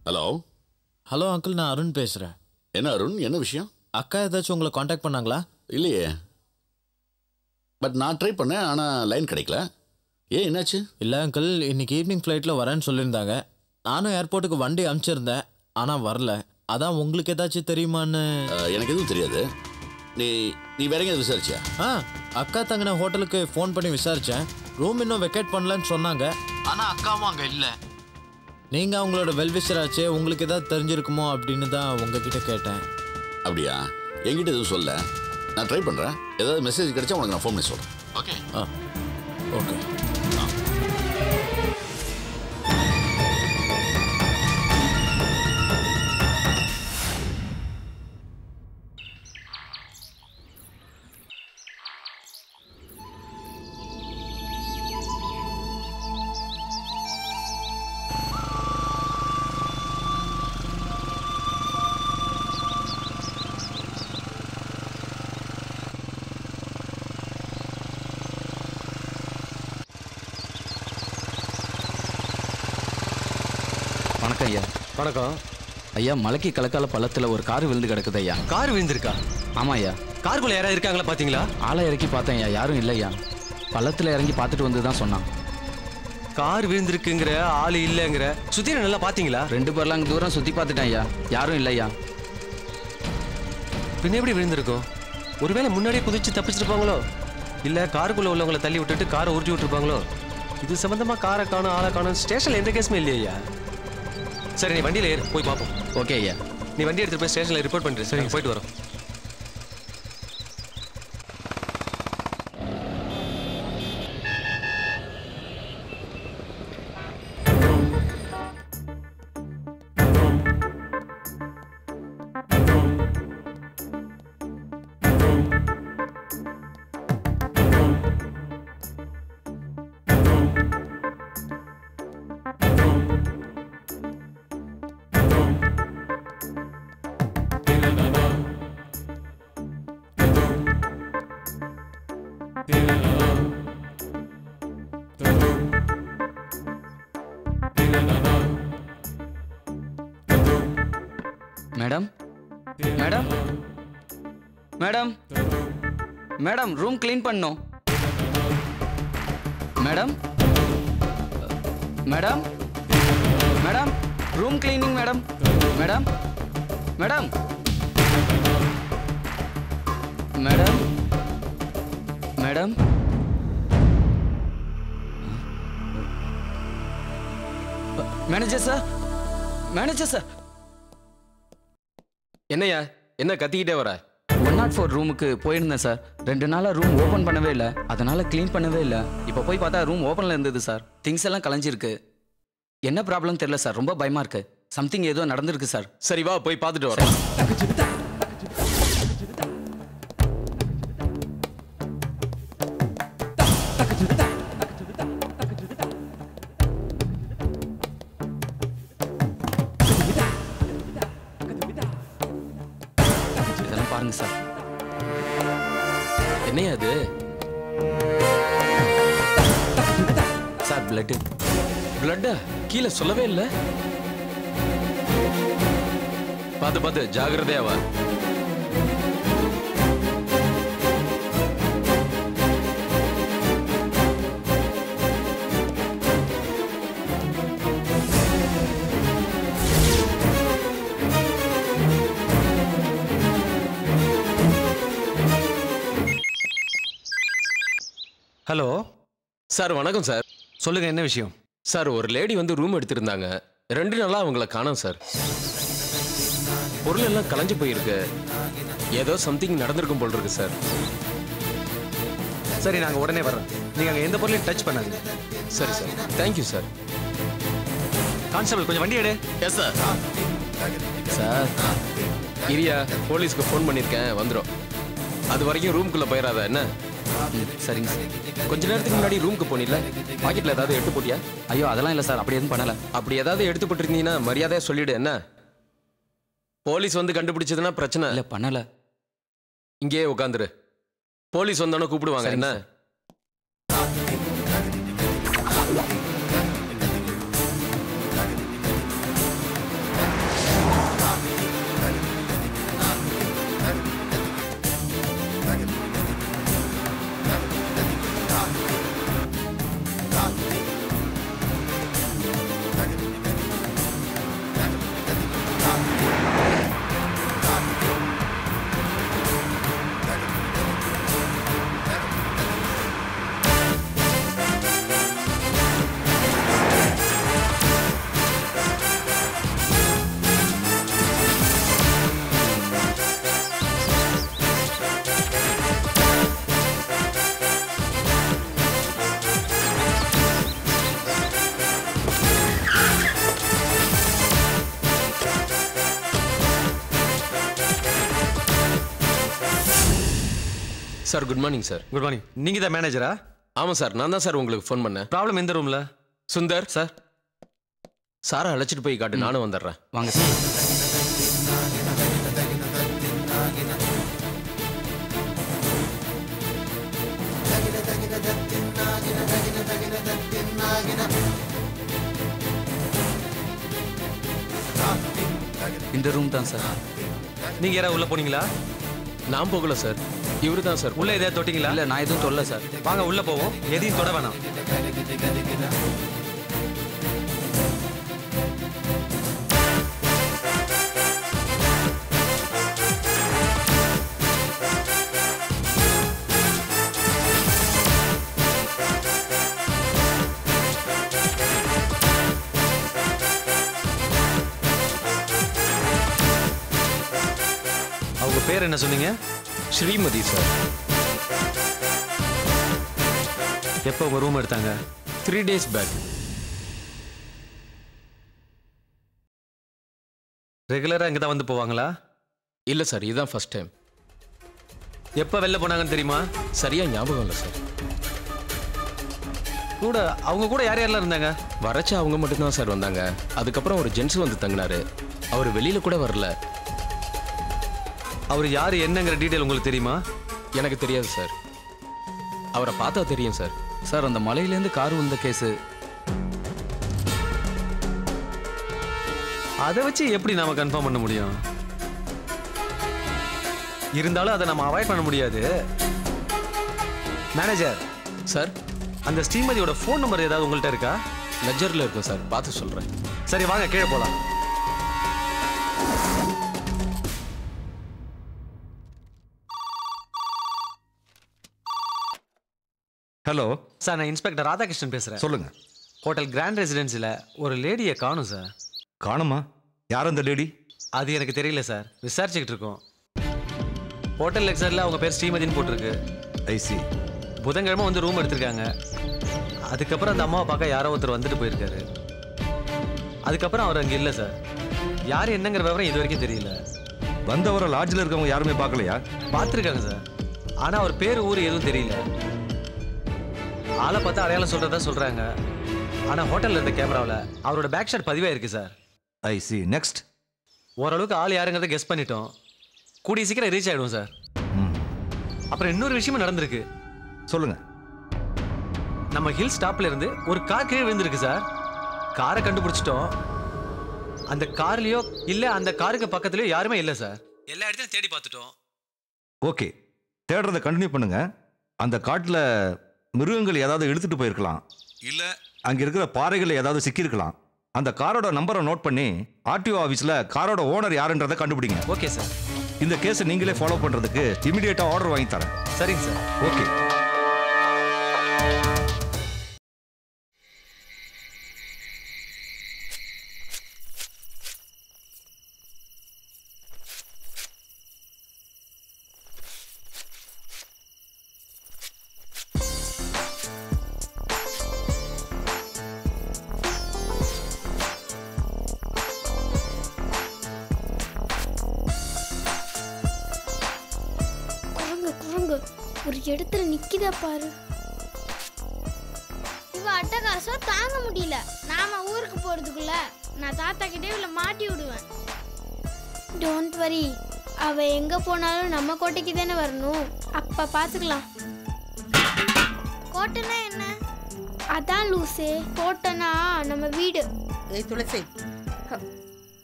Hello hello uncle, நான் அருண் பேசுகிறேன். என்ன அருண், என்ன விஷயம்? அக்கா ஏதாச்சும் உங்களை காண்டாக்ட் பண்ணாங்களா? இல்லையே, பட் நான் ட்ரை பண்ணேன், ஆனால் லைன் கிடைக்கல. ஏன், என்னாச்சு? இல்லை அங்கிள், இன்னைக்கு ஈவினிங் ஃப்ளைட்டில் வரேன்னு சொல்லியிருந்தாங்க. நானும் ஏர்போர்ட்டுக்கு வண்டி அனுப்பிச்சிருந்தேன், ஆனால் வரல. அதான் உங்களுக்கு ஏதாச்சும் தெரியுமான்னு. எனக்கு எதுவும் தெரியாது. நீ நீ வேற எங்கேயாவது விசாரிச்சியா? அக்கா தங்கின ஹோட்டலுக்கு ஃபோன் பண்ணி விசாரித்தேன். ரூம் இன்னும் வெக்கேட் பண்ணலன்னு சொன்னாங்க. ஆனால் அக்காவும் அங்கே இல்லை. நீங்கள் அவங்களோட வெல்விஷராச்சே, உங்களுக்கு ஏதாவது தெரிஞ்சிருக்குமோ அப்படின்னு தான் உங்ககிட்ட கேட்டேன். அப்படியா? என்கிட்ட எதுவும் சொல்ல. நான் ட்ரை பண்ணுறேன். ஏதாவது மெசேஜ் கிடைச்சா உனக்கு நான் ஃபோன் பண்ணி சொல்கிறேன். ஓகே? ஓகே. வணக்கம் ஐயா. வணக்கம் ஐயா, மலைக்கு கலக்கால பள்ளத்தில் ஒரு கார் விழுந்து கிடக்குது ஐயா. கார் விழுந்திருக்கா? ஆமாம் ஐயா. காருக்குள்ள யாராவது இருக்காங்களா பார்த்தீங்களா? ஆளை இறக்கி பார்த்தேன் ஐயா, யாரும் இல்லையா. பள்ளத்தில் இறங்கி பார்த்துட்டு வந்து தான் சொன்னான். கார் விழுந்திருக்குங்கிற ஆள் இல்லைங்கிற சுத்தி நல்லா பார்த்தீங்களா? 2 பேர்லாம் தூரம் சுற்றி பார்த்துட்டேன் ஐயா, யாரும் இல்லையா. பின்ன எப்படி விழுந்திருக்கும்? ஒருவேளை முன்னாடியே குதிச்சு தப்பிச்சிருப்பாங்களோ, இல்லை காருக்குள்ள உள்ளவங்களை தள்ளி விட்டுட்டு காரை உருட்டி விட்டுருப்பாங்களோ? இது சம்பந்தமா காரை காணும் ஆளை காணும் ஸ்டேஷன்ல எந்த கேஸுமே இல்லையா? சரி, நீ வண்டியில் ஏறு, போய் பார்ப்போம். ஓகே ஐயா. நீ வண்டி எடுத்துட்டு போய் ஸ்டேஷனில் ரிப்போர்ட் பண்ணிட்டு. சரி, போயிட்டு வரோம். Madam, madam, madam, madam, room clean பண்ணோம். Madam, madam, madam, room cleaning madam. Madam, madam, madam, madam. Manager sir, manager sir. என்னையா, என்ன கத்திக்கிட்டே வர? 104 ரூமுக்கு போயிருந்தேன் சார். 2 நாளாக ரூம் ஓப்பன் பண்ணவே இல்லை, அதனால க்ளீன் பண்ணவே இல்லை. இப்போ போய் பார்த்தா ரூம் ஓப்பனில் இருந்தது சார். திங்ஸ் எல்லாம் கலைஞ்சிருக்கு. என்ன ப்ராப்ளம் தெரியல சார், ரொம்ப பயமா இருக்கு. சம்திங் ஏதோ நடந்திருக்கு சார். சரி, வா போய் பார்த்துட்டு வரோம். இதெல்லாம் பாருங்க சார். என்னையா அது? Sir, blood. பிளட்டா? கீழே சொல்லவே இல்லை. பார்த்து பார்த்து ஜாகிரதையா வா. ஹலோ சார், வணக்கம் சார். சொல்லுங்க, என்ன விஷயம்? சார், ஒரு லேடி வந்து ரூம் எடுத்திருந்தாங்க. 2 நாளா அவங்கள காணோம் சார். பொருள் எல்லாம் கலைஞ்சு போயிருக்கு. ஏதோ சம்திங் நடந்திருக்கும் போல் இருக்கு சார். சரி, நாங்கள் உடனே வர்றோம். நீங்கள் அங்கே எந்த பொருளையும் டச் பண்ணாங்க. சரி சார், தேங்க்யூ சார். கான்ஸ்டபிள், கொஞ்சம் வண்டி எடு. Yes sir. சார், இரியா, போலீஸ்க்கு ஃபோன் பண்ணியிருக்கேன், வந்துடும். அது வரைக்கும் ரூம்குள்ளே போயிடாத என்ன? சரிங்க சார். கொஞ்ச நேரத்துக்கு முன்னாடி ரூமுக்கு போனில்ல, பாக்கெட்டில் ஏதாவது எடுத்து போட்டியா? ஐயோ, அதெல்லாம் இல்லை சார், அப்படி எதுவும் பண்ணலை. அப்படி ஏதாவது எடுத்து போட்டிருந்தீங்கன்னா மரியாதையாக சொல்லிடு என்ன? போலீஸ் வந்து கண்டுபிடிச்சதுன்னா பிரச்சனை இல்லை, பண்ணலை. இங்கேயே உட்காந்துரு. போலீஸ் வந்தோன்னு கூப்பிடுவாங்க என்ன? Sir good morning sir. Good morning. நீங்க தான் மேனேஜரா? ஆமாம் சார், நான் தான் சார் உங்களுக்கு ஃபோன் பண்ணேன். ப்ராப்ளம் எந்த ரூம்ல? சுந்தர் சார் சாரை அழைச்சிட்டு போய் காட்டு, நானும் வந்துடுறேன். வாங்க சார். இந்த ரூம் தான் சார். நீங்க யாராவது உள்ள போனீங்களா? நான் போகல சார், இவரு தான் சார். உள்ள எதையா தொட்டிங்களா? இல்லை நான் எதுவும் தொல்ல சார். வாங்க உள்ள போவோம். எதையும் தொட வேணாம். அவங்க பேர் என்ன சொன்னீங்க? ஸ்ரீமதி சார். எப்போ உங்க ரூம் எடுத்தாங்க? 3 days பேக். ரெகுலரா இங்க தான் வந்து போவாங்களா? இல்லை சார், இதுதான் ஃபர்ஸ்ட் டைம். எப்போ வெளில போனாங்கன்னு தெரியுமா? சரியா ஞாபகம் இல்லை சார். கூட அவங்க கூட யார் யாரெல்லாம் இருந்தாங்க? வரச்ச அவங்க மட்டும்தான் சார் வந்தாங்க. அதுக்கப்புறம் ஒரு ஜென்ஸ் வந்து தங்கினாரு. அவர் வெளியில கூட வரல. அவர் யாரு என்னங்கிற டீடைல் உங்களுக்கு தெரியுமா? எனக்கு தெரியாது சார். அவரை பார்த்தா தெரியும் சார். சார் அந்த மலையிலேருந்து கார் வந்த கேஸு. அதை வச்சு எப்படி நாம கன்ஃபார்ம் பண்ண முடியும்? இருந்தாலும் அதை நம்ம அவாய்ட் பண்ண முடியாது. மேனேஜர் சார், அந்த ஸ்ரீமதியோட ஃபோன் நம்பர் ஏதாவது உங்கள்கிட்ட இருக்கா? லெஜரில் இருக்கும் சார், பார்த்து சொல்கிறேன். சரி வாங்க கீழே போகலாம். ஹலோ சார், நான் இன்ஸ்பெக்டர் ராதாகிருஷ்ணன் பேசுகிறேன். சொல்லுங்க. ஹோட்டல் கிராண்ட் ரெசிடென்சியில் ஒரு லேடியை காணும் சார். காணுமா? யார் அந்த லேடி? அது எனக்கு தெரியல சார், விசாரிச்சுக்கிட்டு இருக்கோம். ஹோட்டல் லெக்சரில் அவங்க பேர் ஸ்ரீமதின்னு போட்டிருக்கு. ஐசி. புதன்கிழமை வந்து ரூம் எடுத்திருக்காங்க. அதுக்கப்புறம் அந்த அம்மாவை பார்க்க யாரோ ஒருத்தர் வந்துட்டு போயிருக்காரு. அதுக்கப்புறம் அவர் அங்கே இல்லை சார். யார் என்னங்கிற விவரம் இது வரைக்கும் தெரியல. வந்தவரை லாட்ஜில் இருக்கவங்க யாருமே பார்க்கலையா? பார்த்துருக்காங்க சார், ஆனால் அவர் பேர் ஊர் எதுவும் தெரியல. ஆளை பார்த்தா அடையாளம் சொல்கிறதா சொல்கிறாங்க. ஆனால் ஹோட்டலில் இருந்த கேமராவில் அவரோட பேக் ஷாட் பதிவாக இருக்குது சார். ஐசி. நெக்ஸ்ட். ஓரளவுக்கு ஆள் யாருங்கிறத கெஸ் பண்ணிட்டோம். கூடிய சீக்கிரம் ரீச் ஆகிடும் சார். அப்புறம் இன்னொரு விஷயமும் நடந்திருக்கு. சொல்லுங்க. நம்ம ஹில் ஸ்டாப்ல இருந்து ஒரு கார் கீழே விழுந்திருக்கு சார். காரை கண்டுபிடிச்சிட்டோம். அந்த கார்லயோ இல்ல அந்த காருக்கு பக்கத்துலயோ யாருமே இல்லை சார். எல்லா இடத்துலையும் தேடி பார்த்துட்டோம். ஓகே, தேடுறதை கண்டினியூ பண்ணுங்க. அந்த காட்டில் மிருகங்கள் ஏதாவது எடுத்துட்டு போயிருக்கலாம், இல்லை அங்கே இருக்கிற பாறைகள் ஏதாவது சிக்கியிருக்கலாம். அந்த காரோட நம்பரை நோட் பண்ணி ஆர்டிஓ ஆஃபீஸில் காரோட ஓனர் யாருன்றதை கண்டுபிடிங்க. Okay sir. இந்த கேஸை நீங்களே ஃபாலோ பண்ணுறதுக்கு இமிடியேட்டாக ஆர்டர் வாங்கி தரேன். சரிங்க சார். ஓகே. ஒரு இடத்துல நிக்கிதா பாரு. இவ அட்டகாசம் தாங்க முடியல. நாம ஊருக்கு போறதுக்குள்ள நான் தாத்தா கிட்டே இவள மாட்டி விடுவேன். டோன்ட் வரி, அவ எங்க போனாலும் நம்ம கோட்டைக்கு தானே வரணும். அப்ப பாத்துக்கலாம். கோட்டைனா என்ன? அதான் லூசே, கோட்டைனா நம்ம வீடு. ஏய் துளசி,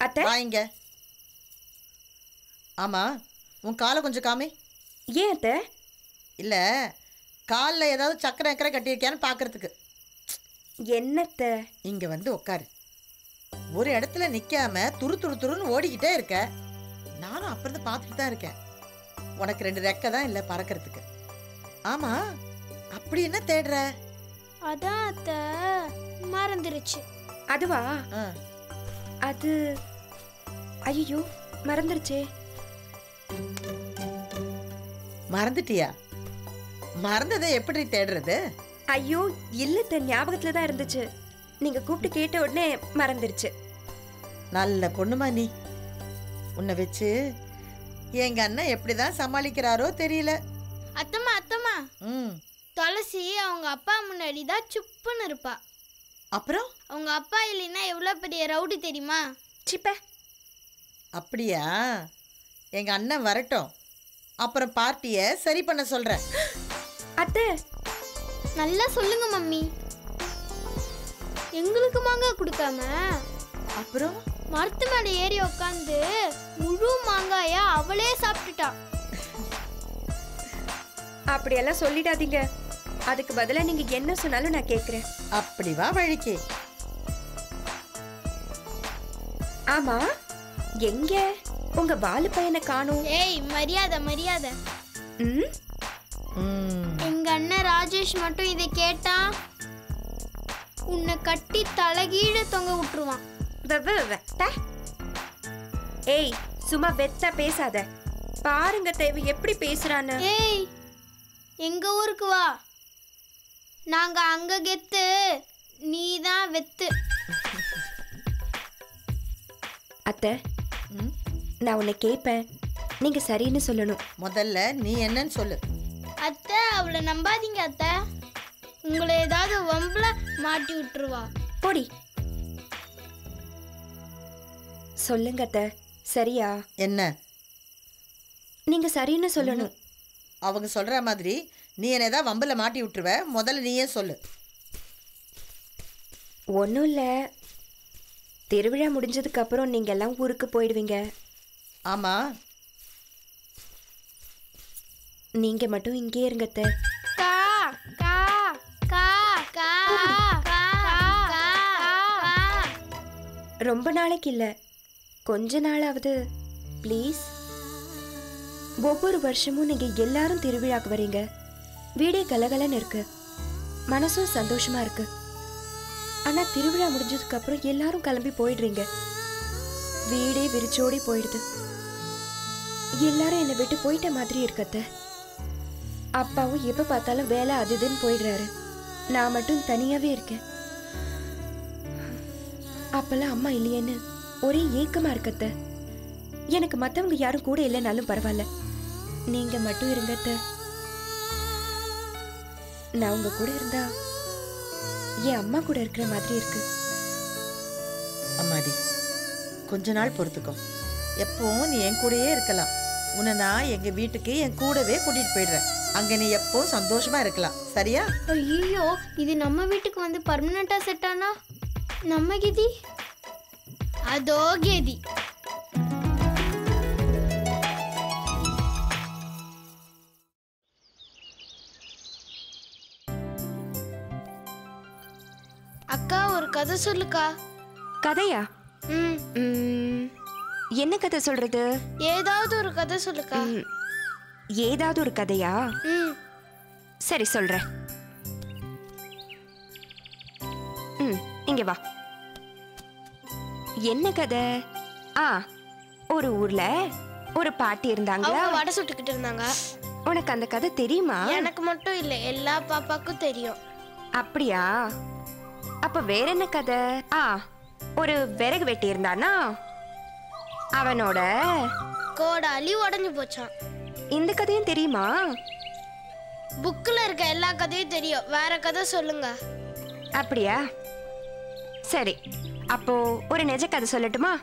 அத்தை வாங்க. ஆமா, உன் காலை கொஞ்சம் காமி. ஏன் அத்தை? இல்ல, காலில் ஏதாவது சக்கரை அக்கறை கட்டியிருக்கியான்னு பார்க்கறதுக்கு. என்னத்த? இங்க வந்து உட்காரு. ஒரு இடத்துல நிக்காம துரு துரு துருன்னு ஓடிக்கிட்டே இருக்க. நானும் அப்புறம் பார்த்துட்டு தான் இருக்கேன். உனக்கு 2 ரெக்கை தான் இல்லை பறக்கிறதுக்கு. ஆமா, அப்படி என்ன தேடுற? அதான் அத்தை மறந்துருச்சு. அதுவா? ஆ. அது ஐயோ மறந்துருச்சே. மறந்துட்டியா? மறந்ததை எப்படி தேடுறது? ஐயோ இல்லத்த, ஞாபகத்துல தான் இருந்துச்சு. நீங்க கூப்பிட்டு கேட்ட உடனே மறந்துருச்சு. நல்ல பொண்ணுமா நீ. உன்னை வச்சு எங்க அண்ணன் எப்படிதான் சமாளிக்கிறாரோ தெரியல. அத்தம்மா அத்தம்மா ம் துளசி அவங்க அப்பா முன்னாடி தான் சுப்புன்னு இருப்பா. அப்புறம் அவங்க அப்பா இல்லைன்னா எவ்வளோ பெரிய ரவுடி தெரியுமா? சிப்ப அப்படியா? எங்க அண்ணன் வரட்டும், அப்புறம் பார்ட்டியை சரி பண்ண சொல்றேன். அத்தை நல்லா சொல்லுங்க மம்மி. எங்களுக்கு மாங்காய் கொடுக்காம அப்புறம் மரத்து மேலே ஏறி உட்காந்து முழு மாங்காய அவளே சாப்பிட்டுட்டா. அப்படியெல்லாம் சொல்லிடாதீங்க. அதுக்கு பதிலா நீங்க என்ன சொன்னாலும் நான் கேக்குறேன். அப்படி வா வழிக்கு. ஆமா, எங்க உங்க வாலு பையனை காணோம்? ஏய் மரியாதை மரியாதை. ம் எங்க அண்ணன் ராஜேஷ் மட்டும் இதை கேட்டா உன்னை கட்டி தலைகீழ தொங்க விட்டுருவான். ஏய் சும்மா வெத்த பேசாத. பாருங்க தேவி எப்படி பேசுறான்னு. ஏய் எங்க ஊருக்கு வா, நாங்க அங்க கெத்து, நீ தான் வெத்து. அத்தை நான் உன்னை கேட்பேன், நீங்க சரின்னு சொல்லணும். முதல்ல நீ என்னன்னு சொல்லு. அத்தை அவளை நம்பாதீங்க அத்தை, உங்களை ஏதாவது வம்புல மாட்டி விட்டுருவா. போடி. சொல்லுங்க அத்தை, சரியா? என்ன? நீங்க சரின்னு சொல்லணும். அவங்க சொல்ற மாதிரி நீ என்ன ஏதாவது வம்புல மாட்டி விட்டுருவ. முதல்ல நீயே சொல்லு. ஒன்றும் இல்லை, திருவிழா முடிஞ்சதுக்கு அப்புறம் நீங்க எல்லாம் ஊருக்கு போயிடுவீங்க. ஆமா, நீங்க மட்டும் இங்கே இருங்க அத்தை. கா கா கா கா கா கா. ரொம்ப நாளைக்கு இல்லை, கொஞ்ச நாளாவது ப்ளீஸ். ஒவ்வொரு வருஷமும் நீங்க எல்லாரும் திருவிழாக்கு வரீங்க, வீடே கலகலன்னு இருக்கு, மனசும் சந்தோஷமா இருக்கு. ஆனா திருவிழா முடிஞ்சதுக்கு அப்புறம் எல்லாரும் கிளம்பி போயிடுறீங்க, வீடே விரிச்சோடி போயிடுது. எல்லாரும் என்னை விட்டு போயிட்ட மாதிரி இருக்கத்த. அப்பாவும் எப்ப பார்த்தாலும் வேலை அது இதுன்னு போயிடுறாரு, நான் மட்டும் தனியாவே இருக்கேன். அப்பெல்லாம் அம்மா இல்லையேன்னு ஒரே ஏக்கமா இருக்கத்த. எனக்கு மத்தவங்க யாரும் கூட இல்லைனாலும் பரவாயில்ல, நீங்க மட்டும் இருங்கத்த. நான் உங்க கூட இருந்தா என் அம்மா கூட இருக்கிற மாதிரி இருக்கு. அம்மாடி கொஞ்ச நாள் பொறுத்துக்கோ, எப்பவும் நீ என் கூடயே இருக்கலாம். உன்னை நான் எங்க வீட்டுக்கு என் கூடவே கூட்டிட்டு போயிடுறேன். அங்க நீ எப்பவும் சந்தோஷமா இருக்கலாம், சரியா? ஐயோ இது நம்ம வீட்டுக்கு வந்து பர்மனண்டா செட் ஆனா நம்ம கெதி அதோ கெதி. அக்கா ஒரு கதை சொல்லுக்கா. கதையா? ம் என்ன கதை சொல்றது? ஏதாவது ஒரு கதை சொல்லுக்கா. ஏதாவது ஒரு கதையா? ம் சரி சொல்றேன். இங்க வா. என்ன கதை? ஒரு ஊர்ல ஒரு பாட்டி இருந்தாங்க, அவங்க வடை சுட்டுக்கிட்டு இருந்தாங்க. உனக்கு அந்த கதை தெரியுமா? எனக்கு மட்டும் இல்ல, எல்லா பாப்பாக்கும் தெரியும். அப்படியா? அப்ப வேற என்ன கதை? ஒரு விறகு வெட்டி இருந்தானா, அவனோட கோடாலி உடைஞ்சு போச்சான். இந்த கதையும் தெரியுமா? புக்ல இருக்க எல்லா கதையும் தெரியும், வேற கதை சொல்லுங்க. அப்படியா? சரி, அப்போ ஒரு நிஜ கதை சொல்லட்டுமா?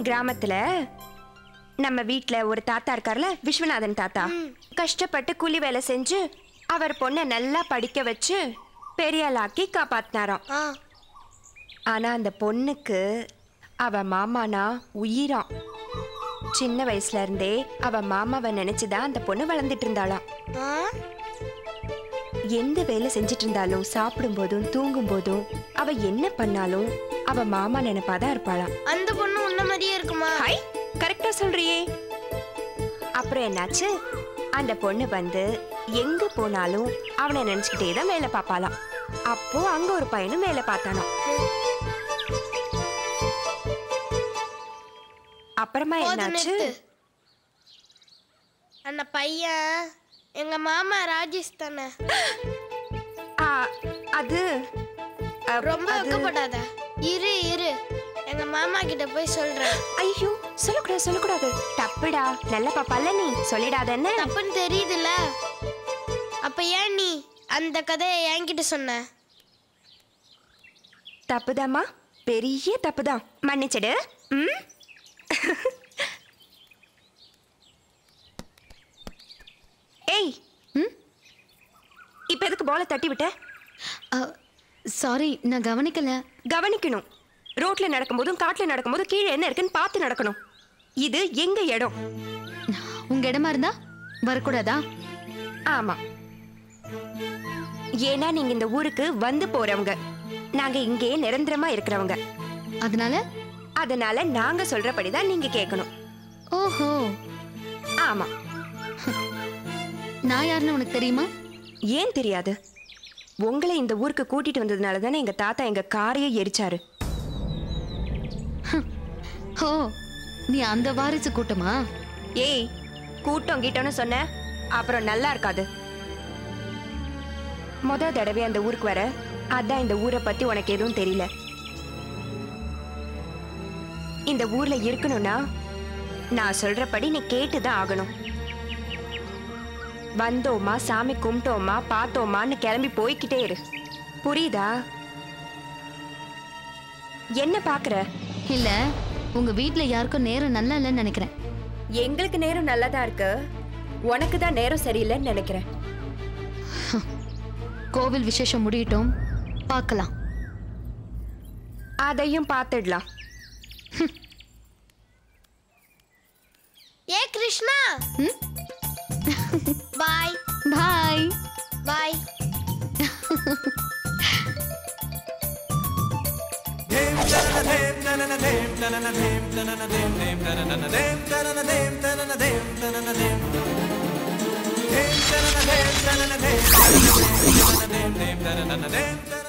கிராமத்துல நம்ம வீட்ல ஒரு தாத்தா இருக்கார்ல, விஸ்வநாதன் தாத்தா. கஷ்டப்பட்டு கூலி வேலை செஞ்சு அவர் பொண்ணை நல்லா படிக்க வச்சு பெரியாளாக்கி காப்பாத்தினாராம். ஆனா அந்த பொண்ணுக்கு அவ மாமானா உயிராம். சின்ன வயசுல இருந்தே அவ மாமாவை நினைச்சுதான் அந்த பொண்ணு வளர்ந்துட்டு இருந்தாளாம். எந்த வேலை செஞ்சிட்டு இருந்தாலும், சாப்பிடும் போதும் தூங்கும் போதும் அவ என்ன பண்ணாலும் அவ மாமா நினைப்பாதான் இருப்பாளாம். அந்த பொண்ணு உன்ன மாதிரியே இருக்குமா? ஹை, கரெக்டா சொல்றியே. அப்புறம் என்னாச்சு, அந்த பொண்ணு வந்து எங்க போனாலும் அவனை நினைச்சுக்கிட்டே தான் வேலை பார்ப்பாளாம். அப்போ அங்க ஒரு பையனும் வேலை பார்த்தானாம். அப்புறமா என்னாச்சு, அந்த பையன் எங்க மாமா ராஜேஷ் தானே? அது ரொம்ப வெக்கப்படாத, இரு இரு. எங்க மாமா கிட்ட போய் சொல்றேன். ஐயோ சொல்லக்கூடாது சொல்லக்கூடாது, தப்புடா. நல்ல பாப்பால நீ சொல்லிடாதன்னு. தப்புன்னு தெரியுதுல்ல, அப்ப ஏன் நீ அந்த கதையை என்கிட்ட சொன்ன? தப்புதாம்மா, பெரிய தப்புதான், மன்னிச்சிடு. ம். ஏய், இப்ப எதுக்கு பாலை தட்டி விட்ட? சாரி, நான் கவனிக்கல. கவனிக்கணும். ரோட்ல நடக்கும்போதும் காட்டுல நடக்கும்போதும் கீழே என்ன இருக்குன்னு பார்த்து நடக்கணும். இது எங்க இடம். உங்க இடமா இருந்தா வரக்கூடாதா? ஆமா, ஏன்னா நீங்க இந்த ஊருக்கு வந்து போறவங்க, நாங்க இங்கே நிரந்தரமா இருக்கிறவங்க. அதனால நாங்க சொல்றபடிதான் நீங்க கேட்கணும். ஓஹோ, ஆமா. நான் யாருன்னு உனக்கு தெரியுமா? ஏன் தெரியாது? உங்களை இந்த ஊருக்கு கூட்டிட்டு வந்ததுனால தானே எங்க தாத்தா எங்க காரையே எரிச்சாரு. ஓ, நீ அந்த வாரிசு கூட்டமா? ஏய், கூட்டம் கீட்டம்னு சொன்ன அப்புறம் நல்லா இருக்காது. முத தடவை அந்த ஊருக்கு வர, அதான் இந்த ஊரை பத்தி உனக்கு எதுவும் தெரியல. இந்த ஊர்ல இருக்கணும்னா நான் சொல்றபடி நீ கேட்டுதான் ஆகணும். வந்தோமா, சாமி கும்பிட்டோமா, பார்த்தோமான்னு கிளம்பி போய்கிட்டே இரு. புரியுதா? என்ன பாக்குற? இல்ல, உங்க வீட்ல யாருக்கும் நேரம் நல்லா இல்லைன்னு நினைக்கிறேன். எங்களுக்கு நேரம் நல்லதா இருக்கு, உனக்கு தான் நேரம் சரியில்லைன்னு நினைக்கிறேன். கோவில் விசேஷம் முடியட்டும், பார்க்கலாம். அதையும் பார்த்துடலாம். ஏ கிருஷ்ணா, பாய் பாய் பாய். Dem